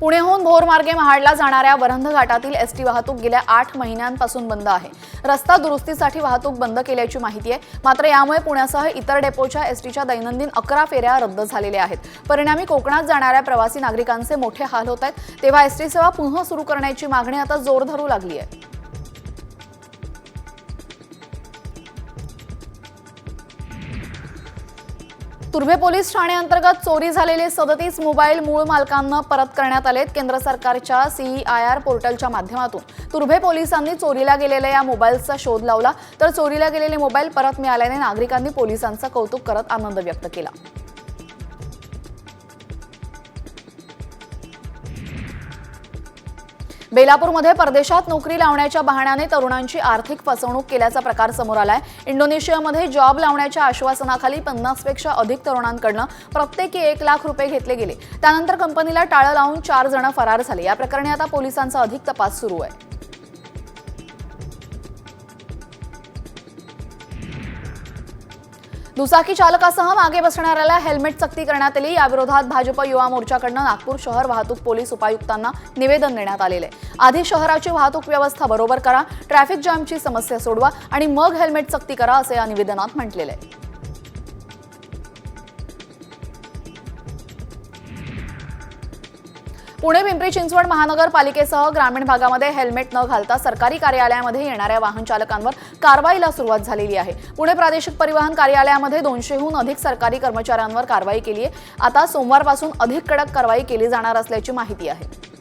पुण्याहून भोर मार्गे महाडला जाणाऱ्या वरंध घाटातील एसटी वाहतूक गेल्या 8 महिन्यांपासून बंद आहे। रस्ता दुरुस्तीसाठी वाहतूक बंद केल्याची माहिती आहे। मात्र यामुळे पुण्यासह इतर डेपोच्या एसटीच्या दैनंदिन 11 फेऱ्या रद्द झालेल्या आहेत। परिणामी कोकणात जाणाऱ्या प्रवासी नागरिकांचे मोठे हाल होत आहेत। तेव्हा एसटी सेवा पुन्हा सुरू करण्याची मागणी आता जोर धरू लागली आहे। तुर्भे पोलीस ठाणे अंतर्गत चोरी झालेले 37 मोबाईल मूळ मालकांना परत करण्यात आलेत। केंद्र सरकारच्या CEIR पोर्टलच्या माध्यमातून तुर्भे पोलिसांनी चोरीला गेलेल्या या मोबाईलचा शोध लावला, तर चोरीला गेलेले मोबाईल परत मिळाल्याने नागरिकांनी पोलिसांचं कौतुक करत आनंद व्यक्त केला। बेलापूरमध्ये परदेशात नोकरी लावण्याच्या बहाण्याने तरुणांची आर्थिक फसवणूक केल्याचा प्रकार समोर आलाय। इंडोनेशियामध्ये जॉब लावण्याच्या आश्वासनाखाली 50 पेक्षा अधिक तरुणांकडून प्रत्येकी 1 लाख रुपये घेतले गेले। त्यानंतर कंपनीला टाळं लावून 4 जण फरार झाले। या प्रकरणी आता पोलिसांचा अधिक तपास सुरू आहे। दुचाकी चालकासह मागे बसणाऱ्याला हेल्मेट सक्ती करण्यात आली। याविरोधात भाजप युवा मोर्चाकडून नागपूर शहर वाहतूक पोलीस उपायुक्तांना निवेदन देण्यात आलेले आहे। आधी शहराची वाहतूक व्यवस्था बरोबर करा, ट्रॅफिक जामची समस्या सोडवा आणि मग हेल्मेट सक्ती करा, असे या निवेदनात म्हटलेले आहे। पुणे पिंपरी चिंचवड महानगरपालिकेसह ग्रामीण भागामध्ये हेल्मेट न घालता सरकारी कार्यालयामध्ये येणाऱ्या वाहन चालकांवर कारवाईला सुरुवात झालेली आहे। पुणे प्रादेशिक परिवहन कार्यालयामध्ये 200हून अधिक सरकारी कर्मचाऱ्यांवर कारवाई केली आहे। आता सोमवारपासून अधिक कडक कारवाई केली जाणार असल्याची माहिती आहे।